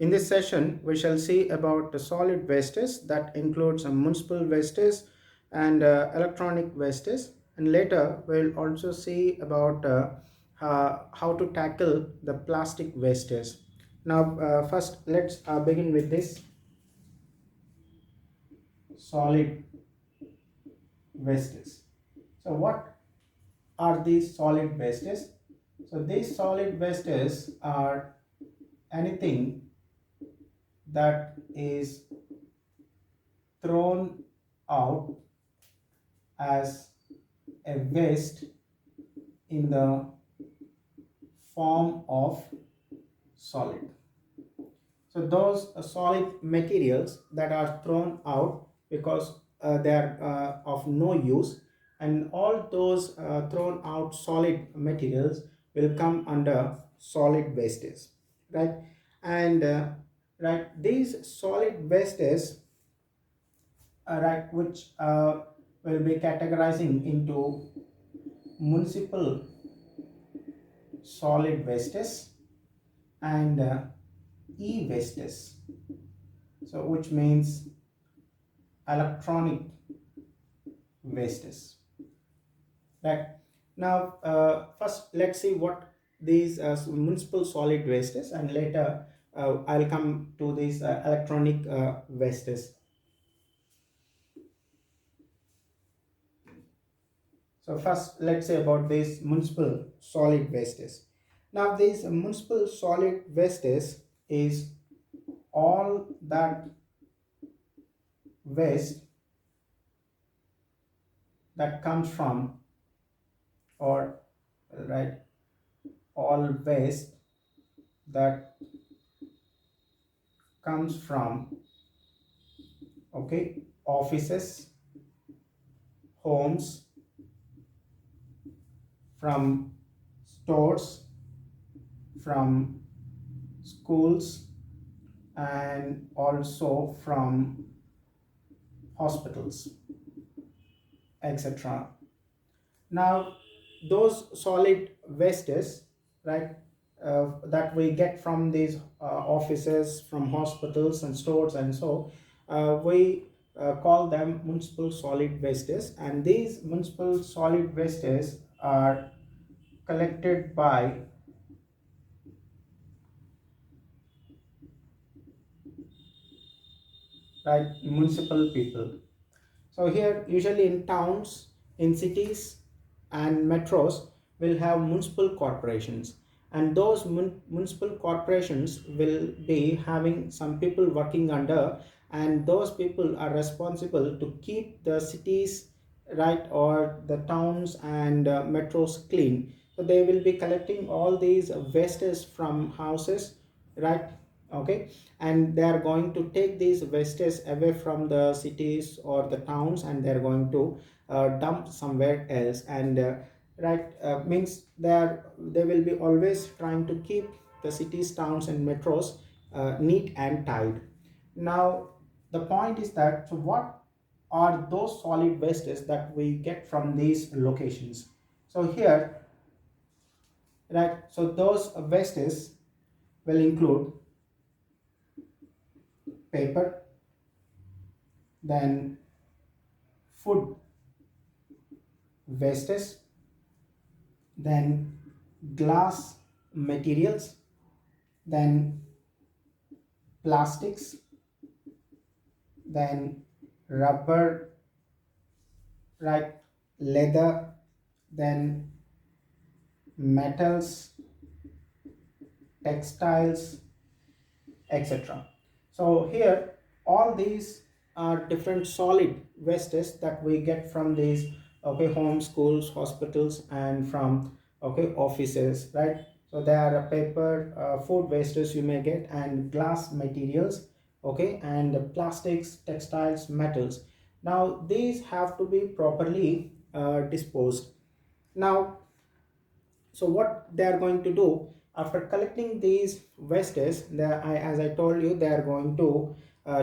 In this session, we shall see about the solid wastes that includes municipal wastes and electronic wastes. And later, we'll also see about how to tackle the plastic wastes. Now, first, let's begin with this solid wastes. So, what are these solid wastes? So, these solid wastes are anything that is thrown out as a waste in the form of solid. So those solid materials that are thrown out because they are of no use, and all those thrown out solid materials will come under solid wastes, right? And right, these solid wastes, right, which will be categorizing into municipal solid wastes and e-wastes, so which means electronic wastes, right? Now first let's see what these municipal solid wastes, and later I'll come to these electronic wastes. So first let's say about these municipal solid wastes. Now these municipal solid wastes is all that waste that comes from, or right, all waste that comes from, okay, offices, homes, from stores, from schools, and also from hospitals, etc. Now those solid wastes, right, that we get from these offices, from hospitals and stores, and so we call them municipal solid wastes, and these municipal solid wastes are collected by right municipal people. So here usually in towns, in cities and metros will have municipal corporations, and those municipal corporations will be having some people working under, and those people are responsible to keep the cities, right, or the towns and metros clean. So they will be collecting all these wastes from houses, right, okay, and they are going to take these wastes away from the cities or the towns, and they are going to dump somewhere else. And right, means they will be always trying to keep the cities, towns and metros neat and tidy. Now the point is that, so what are those solid wastes that we get from these locations? So here, right, so those wastes will include paper, then food wastes, then glass materials, then plastics, then rubber, right, leather, then metals, textiles, etc. So here all these are different solid wastes that we get from these, okay, home, schools, hospitals, and from, okay, offices, right? So there are paper, food wastes you may get, and glass materials, okay, and plastics, textiles, metals. Now these have to be properly disposed. Now, so what they are going to do after collecting these wastes, as I told you, they are going to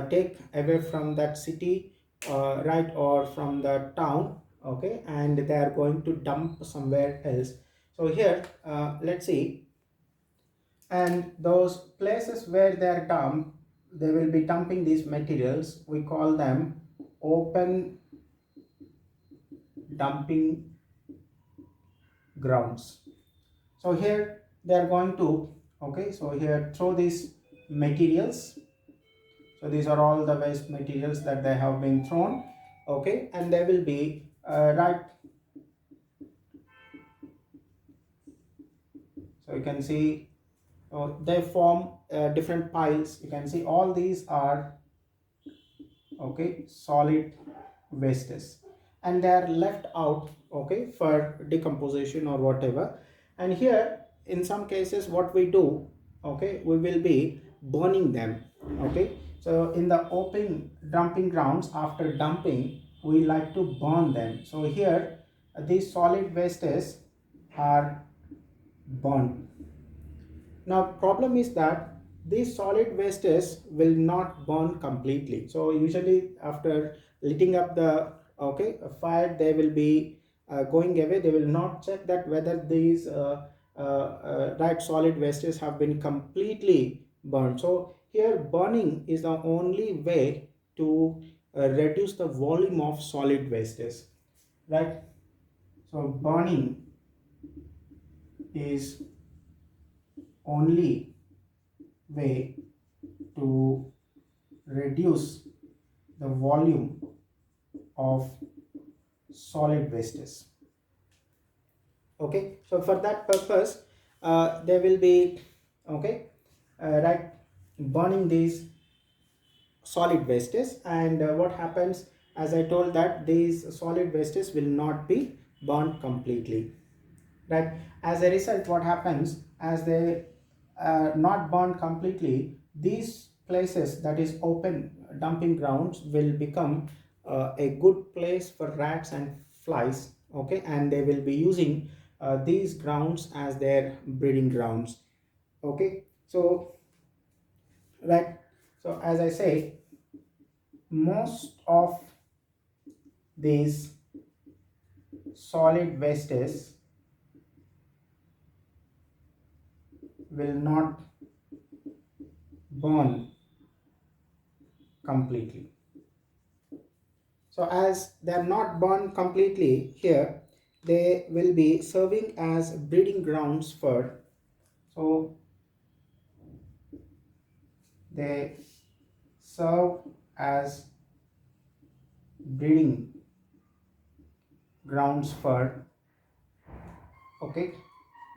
take away from that city, right, or from the town, okay, and they are going to dump somewhere else. So here let's see, and those places where they are dumped, they will be dumping these materials. We call them open dumping grounds. So here they are going to, okay, so here throw these materials. So these are all the waste materials that they have been thrown, okay, and they will be right. So you can see they form different piles. You can see all these are, okay, solid wastes, and they are left out, okay, for decomposition or whatever. And here in some cases what we do, okay, we will be burning them, okay. So in the open dumping grounds, after dumping, we like to burn them. So here these solid wastes are burned. Now problem is that these solid wastes will not burn completely. So usually after lighting up the, okay, fire, they will be going away. They will not check that whether these right solid wastes have been completely burned. So here burning is the only way to reduce the volume of solid wastes, right? So burning is only way to reduce the volume of solid wastes. Okay, so for that purpose, they will be, okay, right, burning these solid wastes. And what happens, as I told, that these solid wastes will not be burned completely, right? As a result, what happens, as they not burned completely, these places, that is open dumping grounds, will become a good place for rats and flies, okay, and they will be using these grounds as their breeding grounds, okay. So right, so as I say, most of these solid wastes will not burn completely. So as they are not burned completely here, they will be serving as breeding grounds for, so they serve as breeding grounds for, okay,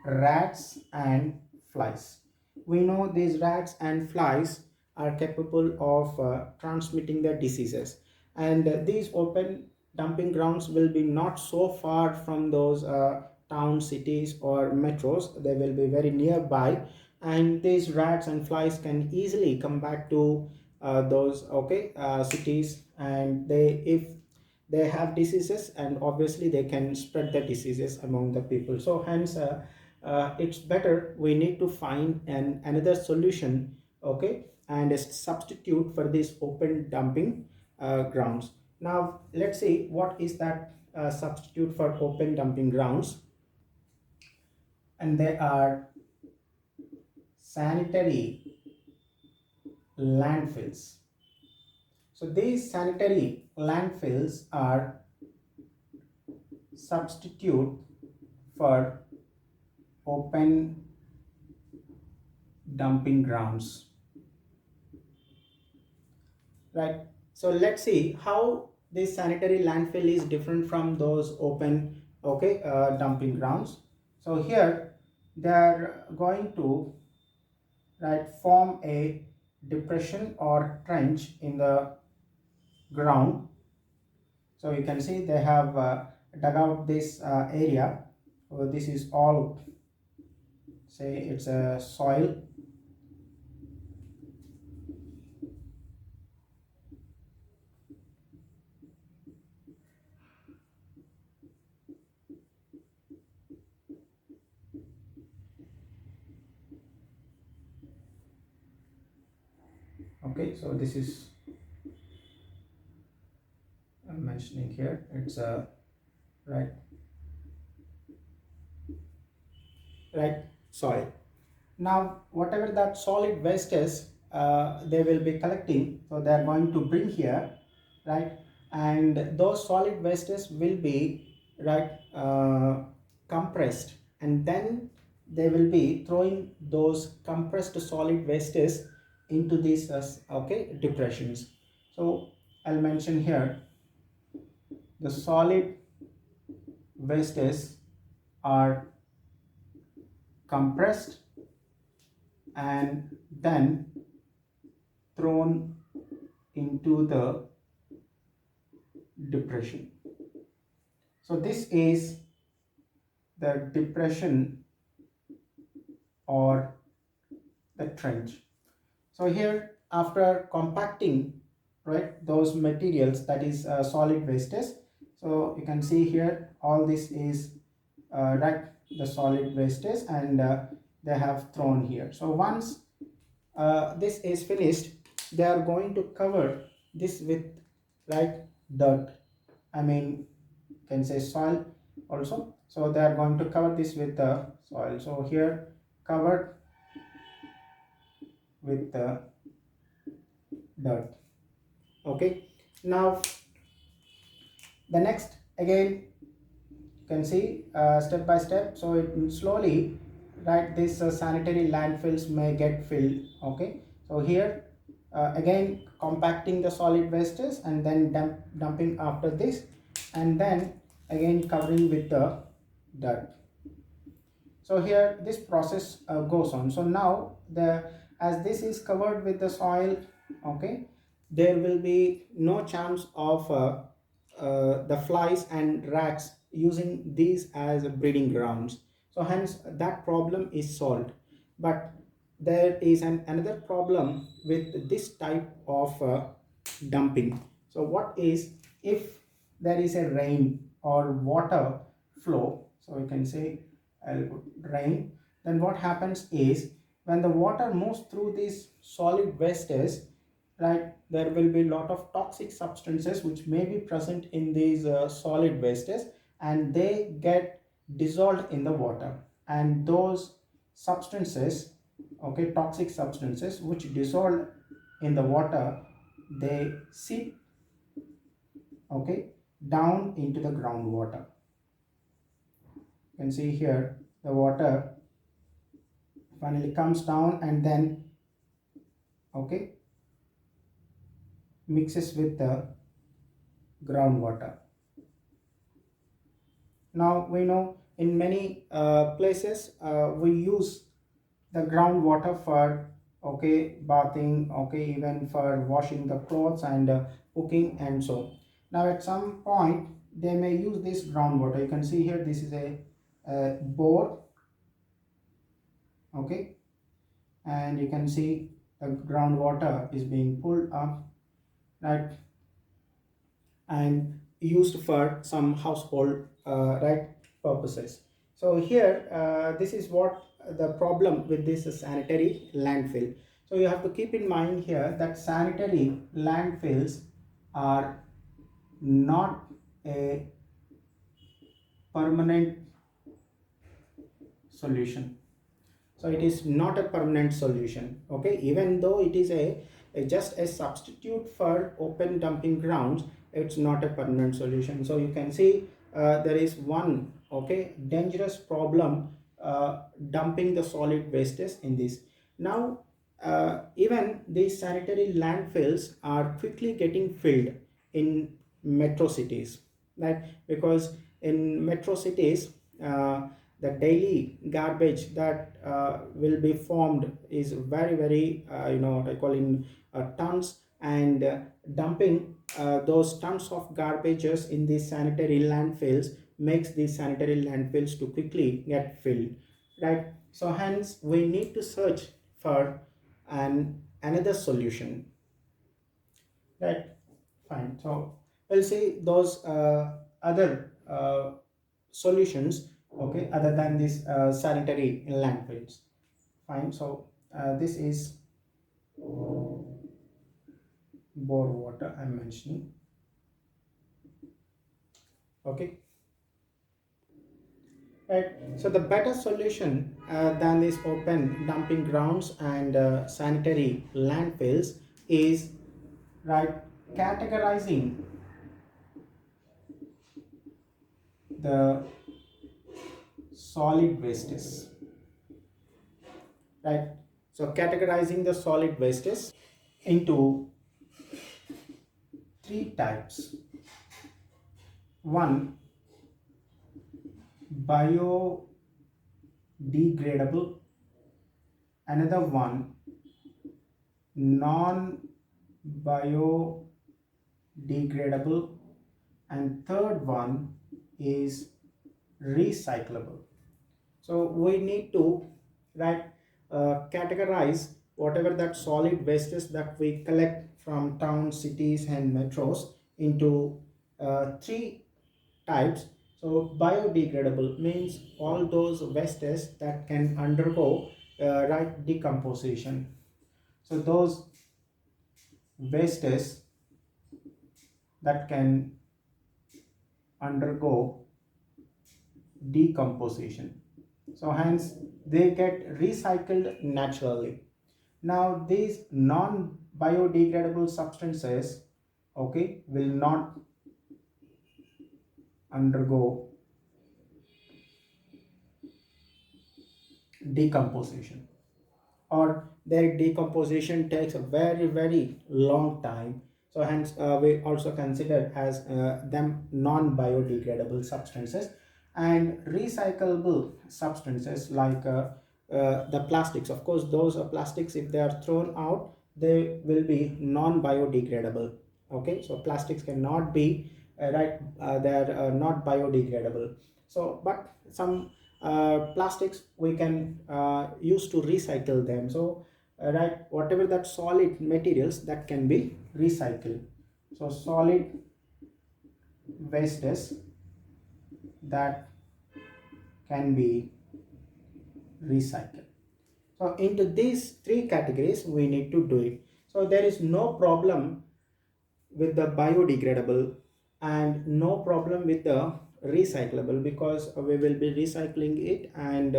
rats and flies. We know these rats and flies are capable of transmitting the diseases, and these open dumping grounds will be not so far from those towns, cities or metros. They will be very nearby, and these rats and flies can easily come back to those, okay, cities, and they, if they have diseases, and obviously they can spread the diseases among the people. So hence it's better, we need to find another solution, okay, and a substitute for these open dumping grounds. Now let's see what is that substitute for open dumping grounds. And they are sanitary landfills. So these sanitary landfills are substitute for open dumping grounds, right? So let's see how this sanitary landfill is different from those open, okay, dumping grounds. So here they are going to, right, form a depression or trench in the ground. So you can see they have dug out this area. So this is all, say, it's a soil. Okay, so this is, I'm mentioning here, it's a, right, right, soil. Now whatever that solid waste is, they will be collecting, so they are going to bring here, right? And those solid wastes will be, right, compressed, and then they will be throwing those compressed solid wastes into these okay, depressions. So I'll mention here the solid wastes are compressed and then thrown into the depression. So this is the depression or the trench. So here, after compacting, right, those materials, that is solid wastes, so you can see here all this is right, the solid wastes, and they have thrown here. So once this is finished, they are going to cover this with, right, dirt, I mean, you can say soil also. So they are going to cover this with the soil. So here, covered with the dirt. Okay, now the next, again, you can see step by step, so it slowly, right, this sanitary landfills may get filled. Okay, so here again compacting the solid wastes and then dumping after this, and then again covering with the dirt. So here this process goes on. So now the, as this is covered with the soil, okay, there will be no chance of the flies and rats using these as breeding grounds. So hence that problem is solved. But there is another problem with this type of dumping. So what is, if there is a rain or water flow, so you can say I'll put rain, then what happens is, when the water moves through these solid wastes, right, there will be a lot of toxic substances which may be present in these solid wastes, and they get dissolved in the water, and those substances, okay, toxic substances which dissolve in the water, they seep, okay, down into the groundwater. You can see here the water finally comes down and then, okay, mixes with the groundwater. Now we know in many places we use the groundwater for, okay, bathing, okay, even for washing the clothes and cooking and so. Now at some point they may use this groundwater. You can see here this is a bore, okay, and you can see the groundwater is being pulled up, right, and used for some household right, purposes. So here this is what the problem with this sanitary landfill. So you have to keep in mind here that sanitary landfills are not a permanent solution. So it is not a permanent solution, okay, even though it is a just a substitute for open dumping grounds, it's not a permanent solution. So you can see there is one, okay, dangerous problem dumping the solid wastes in this. Now even these sanitary landfills are quickly getting filled in metro cities, right, because in metro cities the daily garbage that will be formed is very you know what I call in tons, and dumping those tons of garbages in these sanitary landfills makes these sanitary landfills to quickly get filled, right. So hence we need to search for another solution, right. Fine, so we'll see those other solutions, okay, other than this sanitary landfills. Fine, so this is bore water I'm mentioning, okay. right? So the better solution than these open dumping grounds and sanitary landfills is, right, categorizing the solid wastes, right? So categorizing the solid wastes into three types. One, biodegradable. Another one, non biodegradable. And third one is recyclable. So we need to, right, categorize whatever that solid wastes that we collect from towns, cities and metros into three types. So biodegradable means all those wastes that can undergo right decomposition. So those wastes that can undergo decomposition, so hence they get recycled naturally. Now these non biodegradable substances, okay, will not undergo decomposition, or their decomposition takes a very very long time. So hence we also consider as them non biodegradable substances. And recyclable substances like the plastics, of course those plastics, if they are thrown out, they will be non biodegradable. Okay, so plastics cannot be right, they are not biodegradable. So but some plastics we can use to recycle them. So right, whatever that solid materials that can be recycled, so solid wastes that can be recycled. So into these three categories we need to do it. So there is no problem with the biodegradable and no problem with the recyclable, because we will be recycling it and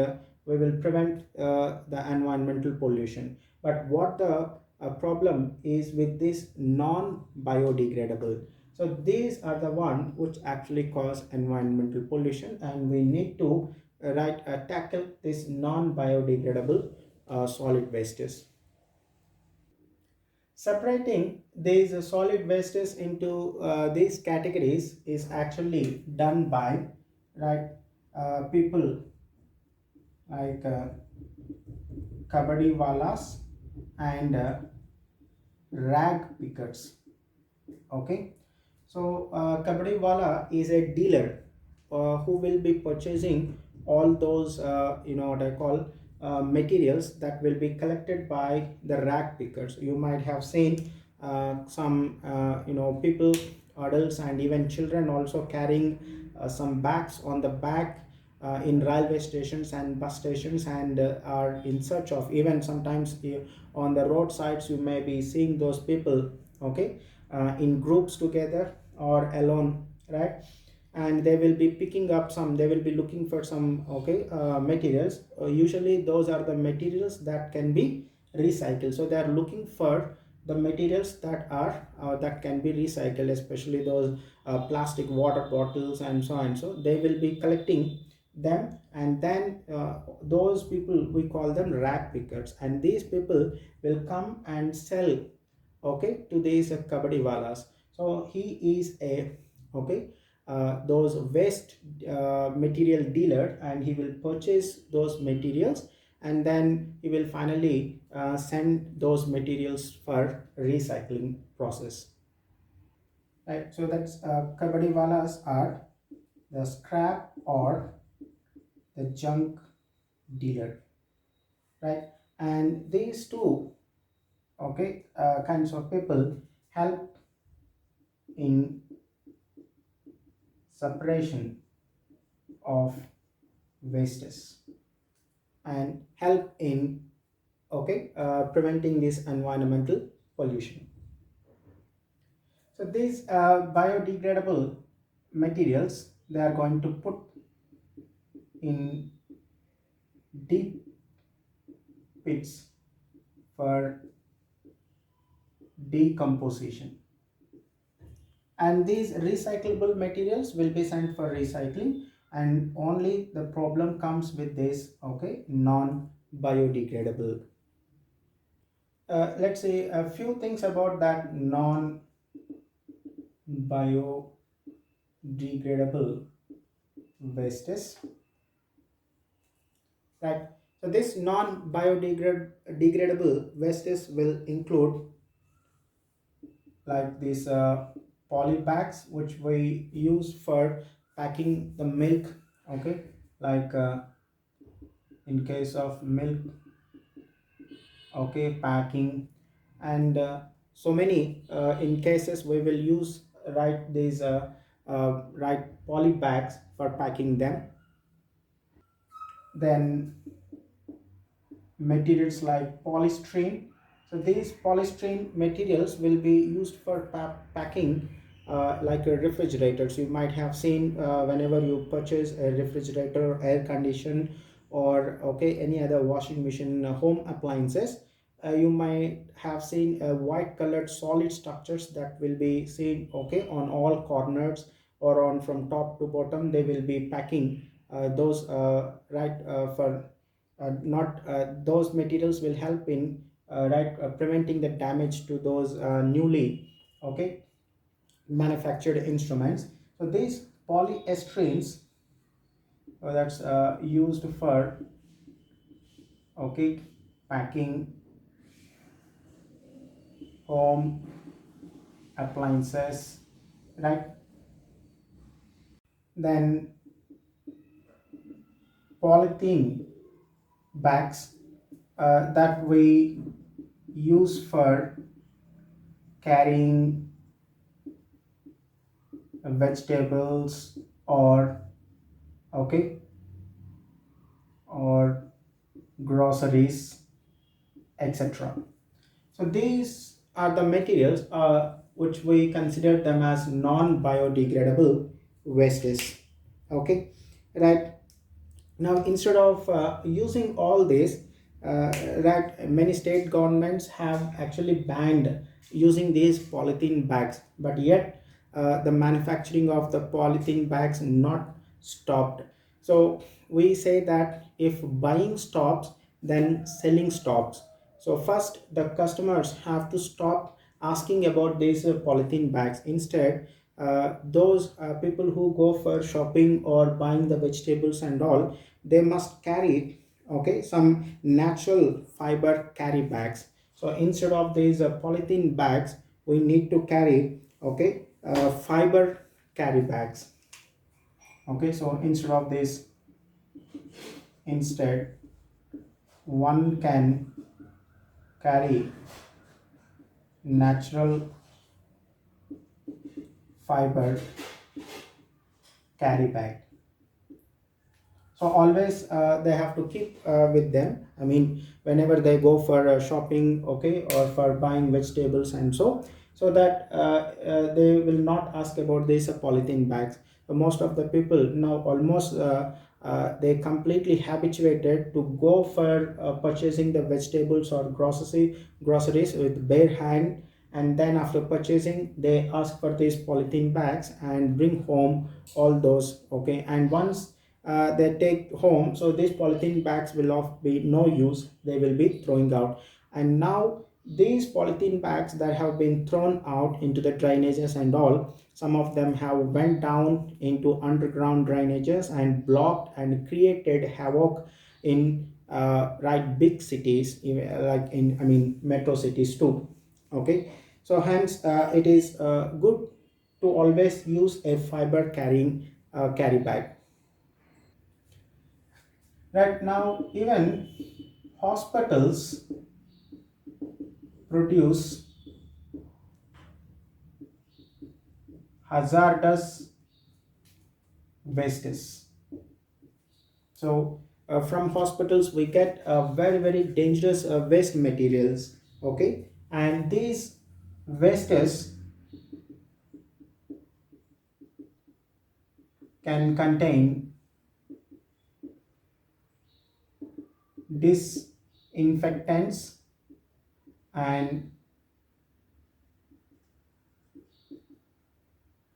we will prevent the environmental pollution. But what the problem is with this non biodegradable, so these are the one which actually cause environmental pollution, and we need to tackle this non biodegradable solid wastes. Separating these solid wastes into these categories is actually done by, right, people like kabadi walas and rag pickers. Okay, so kabadi wala is a dealer who will be purchasing all those what I call materials that will be collected by the rag pickers. You might have seen some people, adults and even children also carrying some bags on the back in railway stations and bus stations, and are in search of, even sometimes on the roadsides you may be seeing those people, okay, in groups together or alone, right? And they will be picking up some, they will be looking for some, okay, materials. Usually those are the materials that can be recycled, so they are looking for the materials that are that can be recycled, especially those plastic water bottles and so on. So they will be collecting them, and then those people, we call them rag pickers, and these people will come and sell, okay, to these kabadi walas. So he is a, okay, those waste material dealer, and he will purchase those materials, and then he will finally send those materials for recycling process, right? So that's kabadi walas are the scrap or the junk dealer, right? And these two, okay, kinds of people help in separation of wastes and help in, okay, preventing this environmental pollution. So these biodegradable materials, they are going to put in deep pits for decomposition, and these recyclable materials will be sent for recycling, and only the problem comes with this, okay, non biodegradable. Let's say a few things about that non biodegradable wastes, right? So this non biodegradable wastes will include like these poly bags which we use for packing the milk, okay, like in case of milk, okay, packing, and so many in cases we will use, right, these right, poly bags for packing them. Then materials like polystyrene. So these polystyrene materials will be used for packing like a refrigerator. So you might have seen whenever you purchase a refrigerator, air condition, or okay, any other washing machine, home appliances, you might have seen white colored solid structures that will be seen, okay, on all corners, or on from top to bottom they will be packing those right for not those materials will help in right preventing the damage to those newly, okay, manufactured instruments. So these polyesterines that's used for, okay, packing home appliances, right? Then polythene bags that we use for carrying vegetables, or okay, or groceries, etc. So these are the materials which we consider them as non-biodegradable wastes. Okay, right. Now instead of using all this, right, many state governments have actually banned using these polythene bags, but yet the manufacturing of the polythene bags not stopped. So we say that if buying stops, then selling stops. So first the customers have to stop asking about these polythene bags. Instead, those people who go for shopping or buying the vegetables and all, they must carry, okay, some natural fiber carry bags. So instead of these polythene bags, we need to carry, okay, fiber carry bags. Okay, so instead of this, instead one can carry natural fiber carry bag. So always they have to keep with them, I mean whenever they go for shopping, okay, or for buying vegetables and so that they will not ask about these polythene bags. So most of the people now almost they completely habituated to go for purchasing the vegetables or groceries with bare hand, and then after purchasing they ask for these polythene bags and bring home all those, okay, and once they take home, so these polythene bags will of be no use, they will be throwing out. And now these polythene bags that have been thrown out into the drainages and all, some of them have went down into underground drainages and blocked and created havoc in right big cities, like in, I mean, metro cities too. Okay, so hence it is good to always use a fiber carrying carry bag. Right now, even hospitals produce hazardous wastes. So, from hospitals, we get very dangerous waste materials. Okay, and these wastes can contain disinfectants, and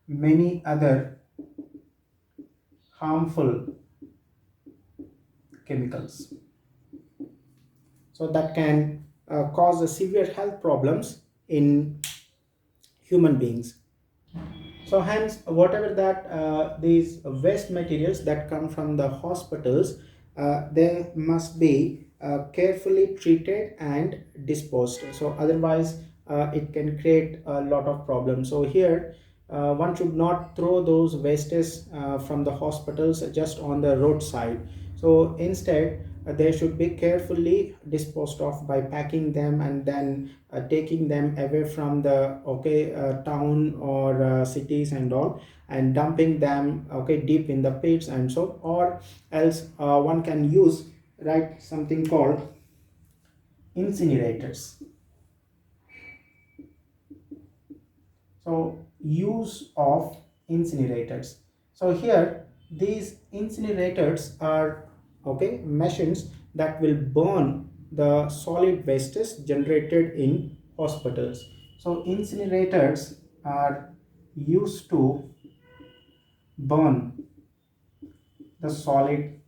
many other harmful chemicals. So that can cause a severe health problems in human beings. So hence, whatever that these waste materials that come from the hospitals, they must be carefully treated and disposed. So otherwise, it can create a lot of problems. So here, one should not throw those wastes from the hospitals just on the roadside. So instead, they should be carefully disposed of by packing them and then taking them away from the town or cities and all, and dumping them deep in the pits and so, or else one can use, right, something called incinerators. So use of incinerators. So here these incinerators are machines that will burn the solid wastes generated in hospitals. So incinerators are used to burn the solid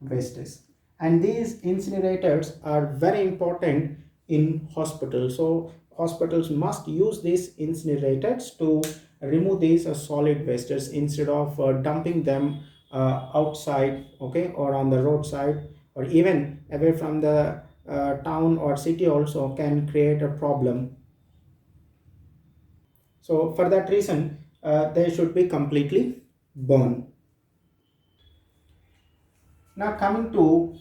wastes, and these incinerators are very important in hospitals. So hospitals must use these incinerators to remove these solid wastes instead of dumping them outside, or on the roadside, or even away from the town or city also can create a problem. So for that reason, they should be completely burned. Now coming to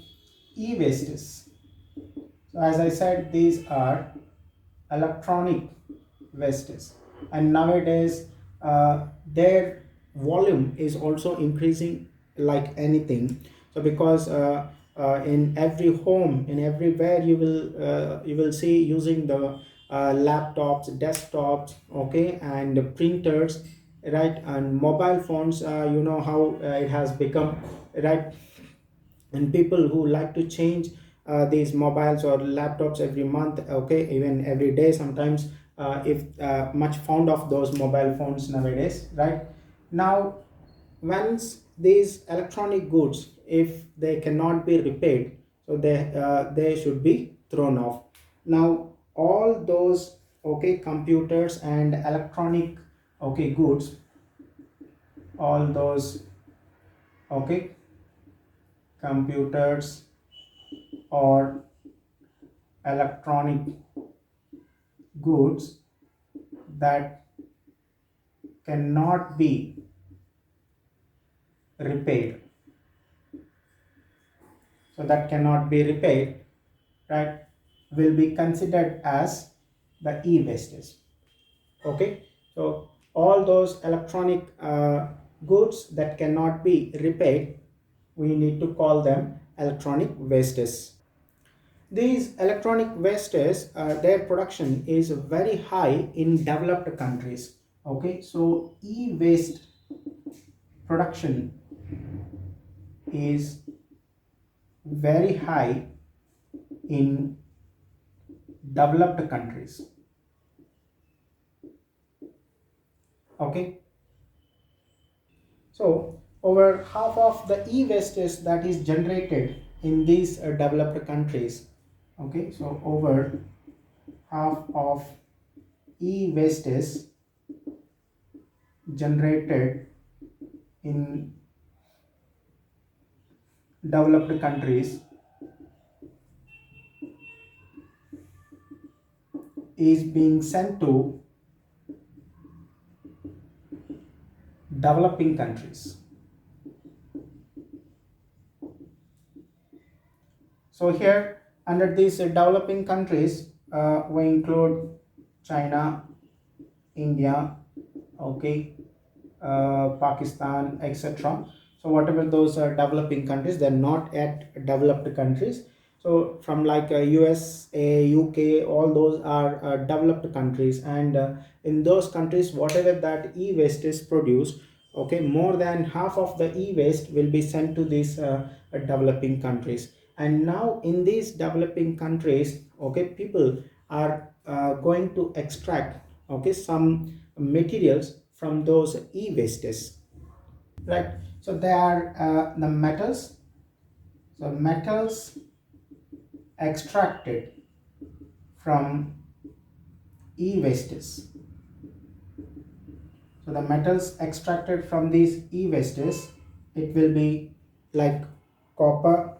e-wastes. So as I said, these are electronic wastes, and nowadays their volume is also increasing like anything. So because in every home, in everywhere, you will see using the laptops, desktops, and printers, right, and mobile phones. You know how it has become, right, and people who like to change these mobiles or laptops every month, even every day sometimes, if much fond of those mobile phones nowadays, right. Now once these electronic goods, if they cannot be repaired, so they should be thrown off. Now all those computers and electronic goods, all those okay computers or electronic goods that cannot be repaired, so that cannot be repaired, right, will be considered as the e-wastes. So all those electronic goods that cannot be repaired, we need to call them electronic wastes. These electronic wastes, their production is very high in developed countries. So e-waste production is very high in developed countries. So over half of the e-wastes that is generated in these developed countries. So over half of e-wastes generated in developed countries is being sent to developing countries. So here under these developing countries, we include China, India, Pakistan, etc. So whatever those are developing countries, they're not yet developed countries. So from like USA, UK, all those are developed countries, and in those countries, whatever that e-waste is produced, more than half of the e-waste will be sent to these developing countries. And now in these developing countries, okay, people are going to extract, okay, some materials from those e-wastes, right? So they are the metals, so metals extracted from e-wastes. So the metals extracted from these e-wastes, it will be like copper,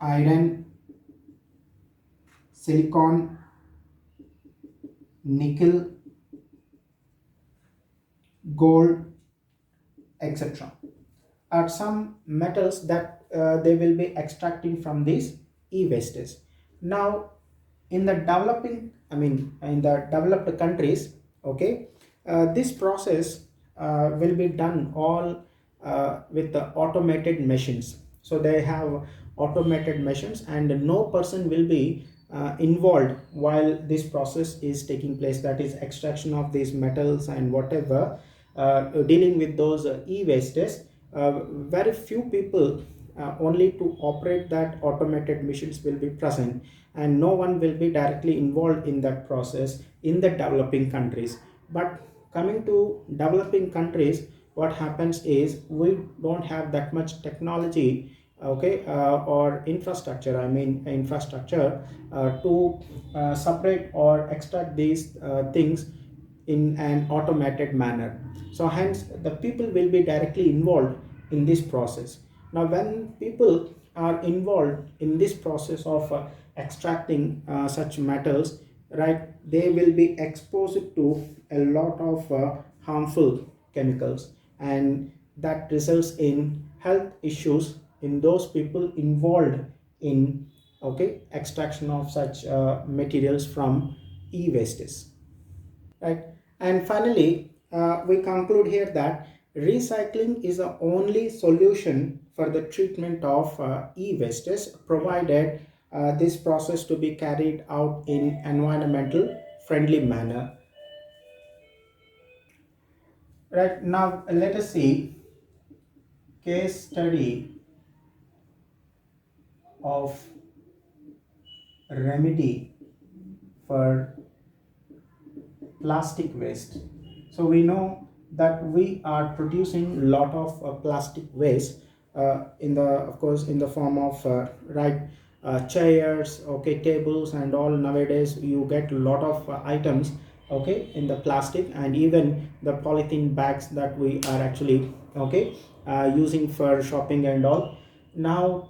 iron, silicon, nickel, gold, etc. Are some metals that they will be extracting from these e-wastes. Now in the developing, I mean in the developed countries, okay, this process will be done all with the automated machines. So they have automated machines and no person will be involved while this process is taking place, that is extraction of these metals and whatever, dealing with those e-wastes. Very few people only to operate that automated machines will be present, and no one will be directly involved in that process in the developing countries. But coming to developing countries, what happens is we don't have that much technology, okay, or infrastructure, I mean infrastructure to separate or extract these things in an automated manner. So hence the people will be directly involved in this process. Now when people are involved in this process of extracting such metals, right, they will be exposed to a lot of harmful chemicals, and that results in health issues in those people involved in, okay, extraction of such materials from e-wastes, right? And finally, we conclude here that recycling is the only solution for the treatment of e-wastes, provided this process to be carried out in environmental friendly manner. Right, now let us see case study of remedy for plastic waste. So we know that we are producing a lot of plastic waste in the, of course, in the form of right, chairs, okay, tables and all. Nowadays you get a lot of items, okay, in the plastic, and even the polythene bags that we are actually, okay, using for shopping and all. Now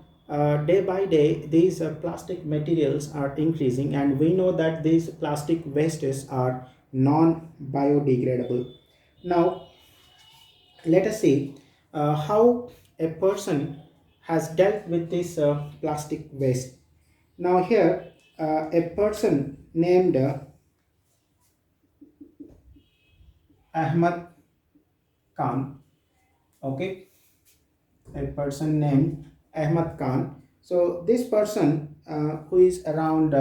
day by day these plastic materials are increasing, and we know that these plastic wastes are non-biodegradable. Now let us see how a person has dealt with this plastic waste. Now here a person named Ahmad Khan, okay, a person named Ahmad Khan. So this person who is around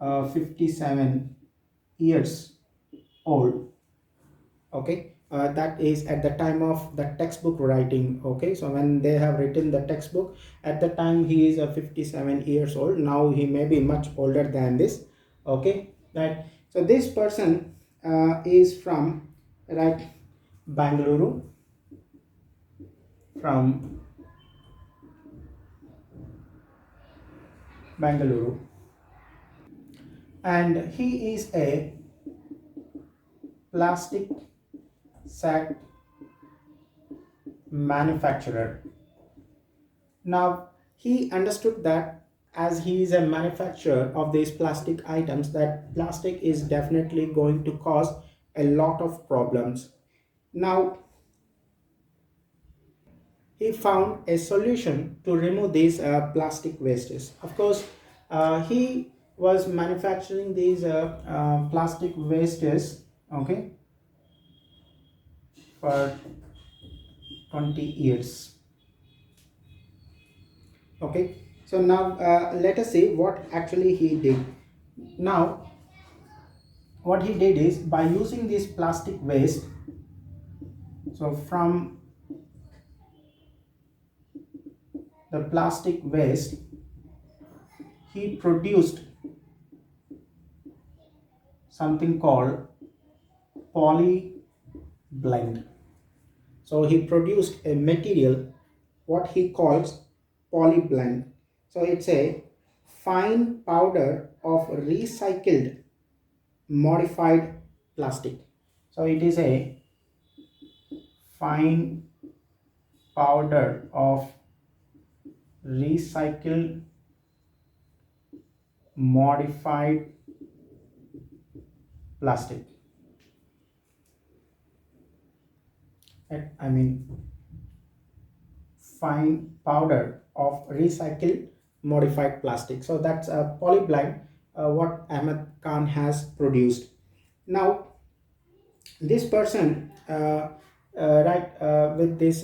57 years old, okay, that is at the time of the textbook writing, okay. So when they have written the textbook, at the time he is 57 years old. Now he may be much older than this, okay, right. So this person is from, right, Bangalore, from Bangalore, and he is a plastic sack manufacturer. Now he understood that as he is a manufacturer of these plastic items, that plastic is definitely going to cause a lot of problems. Now he found a solution to remove these plastic wastes. Of course, he was manufacturing these plastic wastes, okay, for 20 years. Okay, so now let us see what actually he did. Now what he did is, by using this plastic waste, so from the plastic waste, he produced something called poly blend. So he produced a material what he calls polyblend. So it's a fine powder of recycled modified plastic. So it is a fine powder of recycled modified plastic. I mean fine powder of recycled modified plastic. So that's a polyblind what Ahmed Khan has produced. Now this person right with this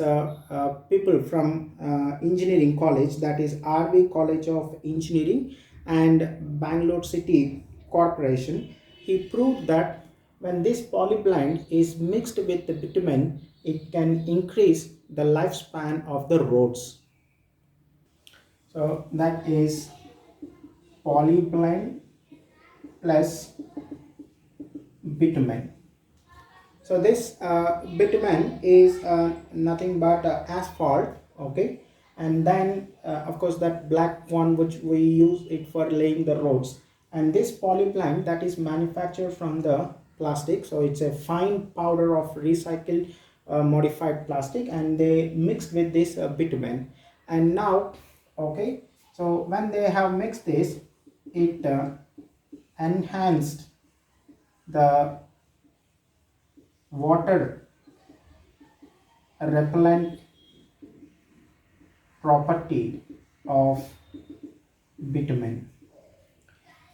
people from engineering college, that is RV College of Engineering and Bangalore City Corporation, he proved that when this polyblind is mixed with the bitumen, it can increase the lifespan of the roads. So that is polyblind plus bitumen. So this bitumen is nothing but asphalt, okay, and then of course that black one which we use it for laying the roads, and this polyplank that is manufactured from the plastic. So it's a fine powder of recycled modified plastic, and they mixed with this bitumen, and now, okay, so when they have mixed this, it enhanced the water repellent property of bitumen,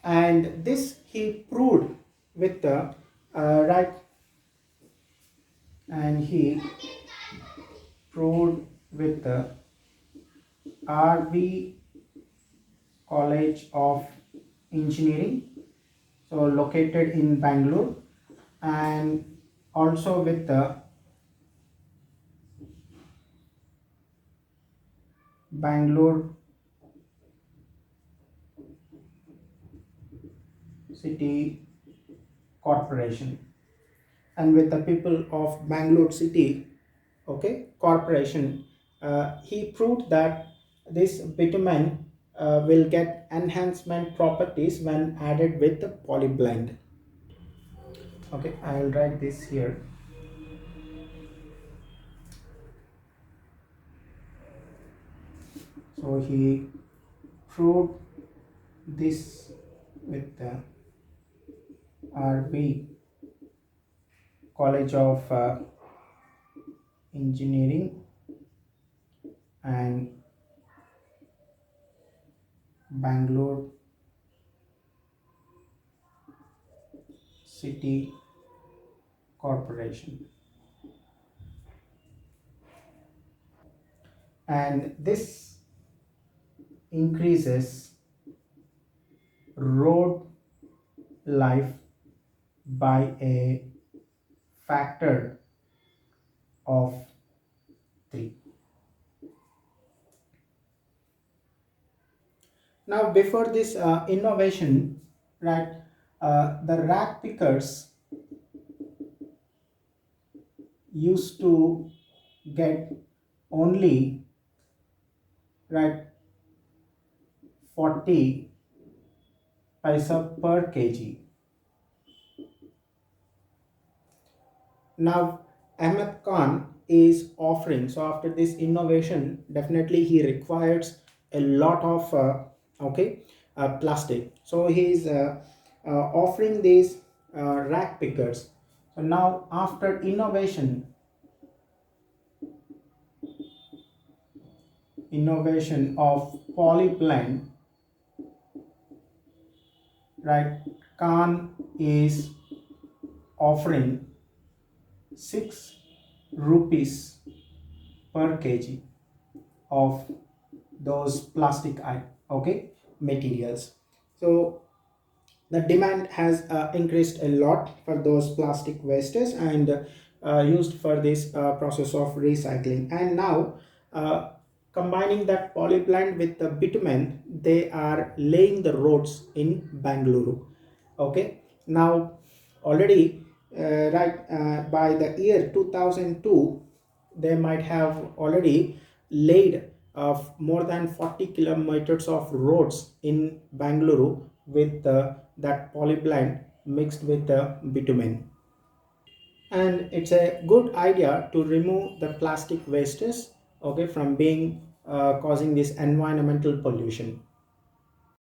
and this he proved with the right, and he proved with the RV College of Engineering, so located in Bangalore, and also with the Bangalore City Corporation, and with the people of Bangalore City, okay, Corporation, he proved that this bitumen will get enhancement properties when added with the polyblend. Okay, I will write this here. So he proved this with the RB College of Engineering and Bangalore City Corporation, and this increases road life by a factor of 3. Now before this innovation, right, the rack pickers used to get only, right, 40 paisa per kg. Now Ahmed Khan is offering, so after this innovation definitely he requires a lot of okay plastic, so he is offering these rack pickers. So now after innovation of polyblend, right, Khan is offering 6 rupees per kg of those plastic okay materials. So the demand has increased a lot for those plastic wastes, and used for this process of recycling, and now combining that polyblend with the bitumen, they are laying the roads in Bangalore. Okay, now already by the year 2002, they might have already laid of more than 40 kilometers of roads in Bangalore with that polyblend mixed with the bitumen. And it's a good idea to remove the plastic wastes, okay, from being causing this environmental pollution.